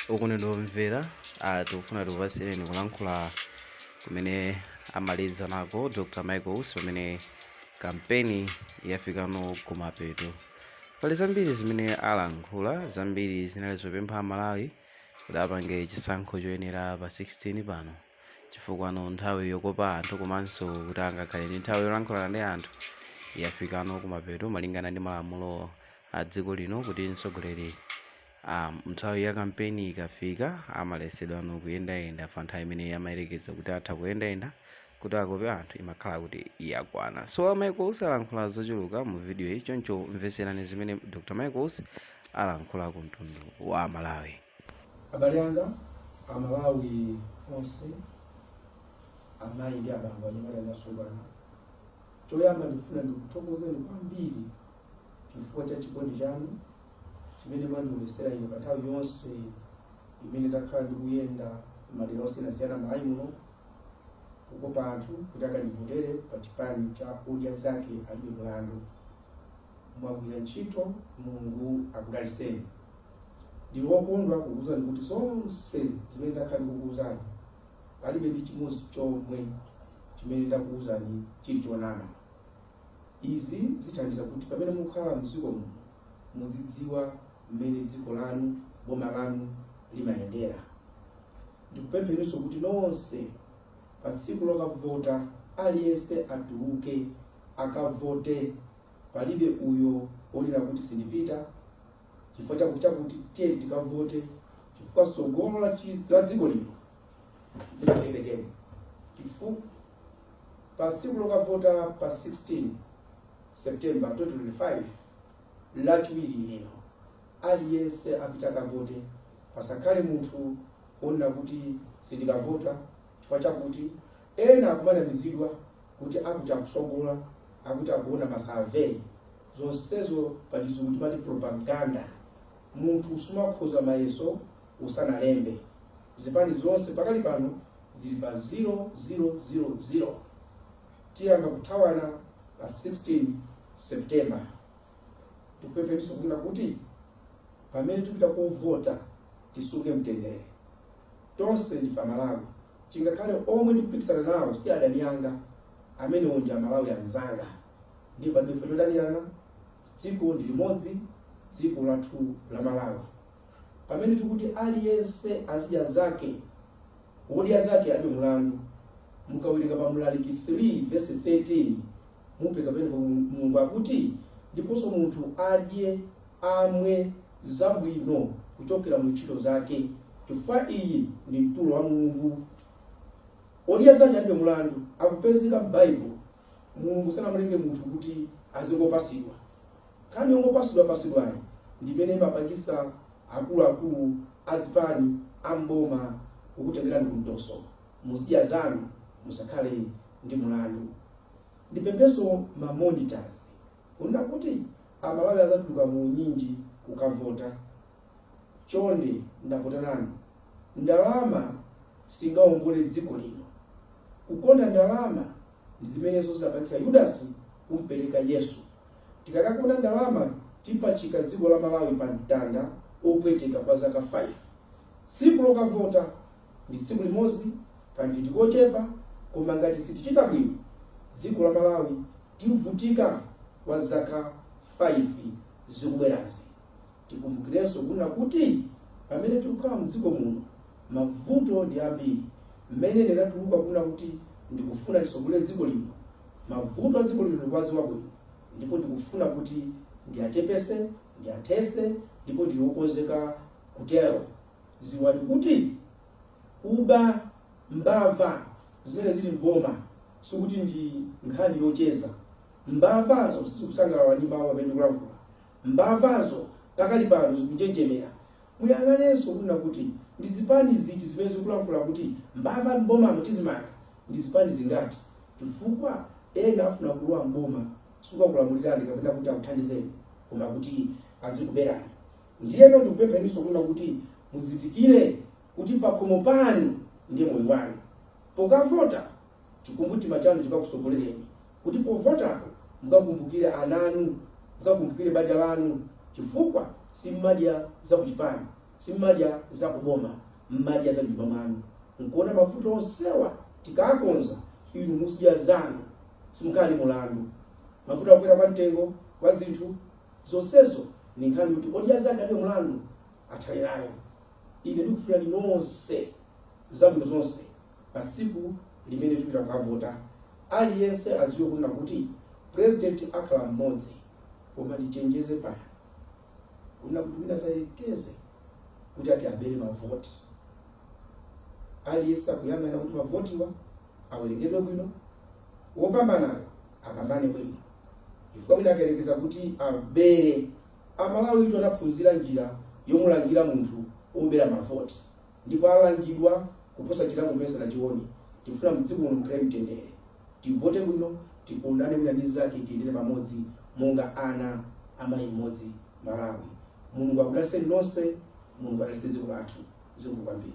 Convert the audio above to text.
Okondedwa omvera tikufuna tikupasireni kulankhula kumene amaliza nako Dr. Michaels pamene kampeni yafikano kumapeto. Pali zambiri zimene alankhula, zambiri zinali zopempha Malawi kuti apange chisankho choyenera pa 16 pano, chifukwa nthawi yokopa anthu komanso kuti angakhale ndi nthawi yolankhulana ndi anthu yafikano kumapeto malingana ndi malamulo a dziko lino, kuti mtsogoleri nthawi ya kampeni ikafika amalesedwa kuyendayenda pa nthawi imene amayerekeza kuti atha kuyendayenda kuti akope anthu imakhala kuti yakwana. So Michaels alankhula zochuluka mu video iyi, choncho mveserani zimene Dr. Michaels alankhula ku mtundu wa Malawi. Abale anga Amalawi onse, amayi ndi abambo anyamata ndi asungwana, choyamba ndifuna ndikuthokozeni kwambiri chifukwa cha chikondi chanu chimene mwandionetsera ine pa nthawi yonse imene ndakhala ndikuyenda madera osiyanasiyana m'Malawi muno kukopa anthu kuti akandivotere pa chipani cha Odya Zake alibe mlandu. Mwagwira ntchito, Mulungu akudalitseni. Ndili wokondwa kukuwuzani kuti zonse zimene ndakhala ndikukuwuzani palibe ndi chimodzi chomwe chimene ndakuwuzani chili chonama. Izi zithandiza kuti pamene mukhala m'dziko muno muzidziwa mmene dziko lanu, boma lanu limayendera. Ndikupempherenso kuti nonse pa tsiku lokavota aliyense atuluke akavote. Palibe uyo onena kuti sindipita chifukwa chakuti tiye tikavote, chifukwa tsogolo la dziko lino limatengekedwa. Chifukwa pa tsiku lokavota pa 16 September 2025 lachiwiri lino aliyense apita akavote, pasakhale munthu onena kuti sindikavota chifukwa chakuti ena akumanamizidwa kuti akuti akusogola, akuti akuona masurvey. Zonsezo pachizungu timati propaganda. Munthu sumakhoza mayeso usanalembe. Zipani zonse pakali pano zili pa 0000. Tiyamba kuthawana pa 16 September. Tikupempherenso kuti pamene tipita kuvota tisunge mtendere. Tonse ndife Amalawi. Chingakhale omwe ndikupikisana nawo si adani anga, amene ndi Amalawi anzanga. Ndipo palibe chodanirana, dziko ndi limodzi, dziko lathu la Malawi. Pamene tikuti aliyense azidya zake, Odya Zake alibe mlandu, mukawerenga pa Mlaliki 3 verse 13 mupeza pamene Mulungu akuti ndiponso munthu adye amwe zabwino kuchokera mu ntchito zake, chifukwa iyi ndi mtulo wa Mulungu. Odya Zake alibe mlandu akupezeka m'Bible. Mulungu sanamulenge munthu kuti azingopasidwa. Kani ongopasidwayi ndimene imapangisa akuluakulu azipani amboma kukutengerani kumtoso. Muzidya zanu musakhale ndi mlandu. Ndipempheso ma monitors kunena kuti Amalawi azatuluka mu nyinji kukavota. Chonde ndapotanani, ndalama singaongole dziko lino. Kukonda ndalama ndi zimenezo zidapangisa Yudasi kumpereka Yesu. Tikakakonda ndalama tipachika dziko la Malawi pa mtanda opweteka kwa zaka 5. Tsiku lokavota ndi tsiku limodzi kandi tikochepa, koma ngati sitichita bwino dziko la Malawi tivutika kwa zaka 5 zikubwerazi. Tikumbukirenso kunena kuti pamene tikukhala mdziko muno mavuto ndi ambiri. Mmene ndinatuluka kunena kuti ndikufuna tisogolere dziko lino, mavuto a dziko lino ndikwaziwa bwino, ndipo ndikufuna kuti ndiachepese, ndiathese, ndipo ndiokonzeka kutero. Ziwani kuti kuba mbava zimene zili mboma sikuti ndi nkhani yocheza. Mbavazo sizikusangalala ndi mawu amene ndikulankhula. Mbavazo pakali pano zikunjenjemera. Muyang'anenso kunena kuti ndi zipani ziti zimene zikulankhula kuti mbava mboma mutizimanga ndi zipani zingati, chifukwa ena afuna kulowa mboma sikukulamulirani kapena kuti akuthandizeni, koma kuti azikuberani. Ndiyeno ndikupempheninso kunena kuti muzindikire kuti pakhomo panu ndiye moyo wanu. Pokavota chikumbumtima chanu chikakusogolereni, kuti povotapo mukakumbukire ananu, mukakumbukire banja lanu, chifukwa si madya za kuchipani, simmadya zakuboma, mmadya za nyumba mwanu. Nkuona mavuto onsewa tikakonza inu musidya zanu simukali mulandu. Mavuto akwera kwa mtengo kwa zinthu zonsezo ni nkhani kuti odya zake alibe mulandu athalirayo. Ine ndikufuna linonse zabwino zonse pa tsiku limene tikupita kukavota. Aliyense aziwe kunena kuti president akhala mmodzi, koma lichenjeze pano kunena kuti wina sayekeze kuti ati abere mavoti. Aliyense akuyang'ana kuti mavotiwa awerengedwe bwino, wopambanayo apambane bwino. Chifukwa wina akayerekeza kuti abere, Amalawi itu anaphunzira njira yomulangira munthu obera mavoti, ndipo alangidwa kuposa chilango mesa na chioni. Tifuna mdziko muno mukhale mtendere, tivote bwino, tikondane wina ndi zake, tiyendere pamodzi monga ana amayi mmodzi Malawi. Mulungu akudalitseni nonse, Mulungu akudalitse dziko lathu. Zikomo kwambiri.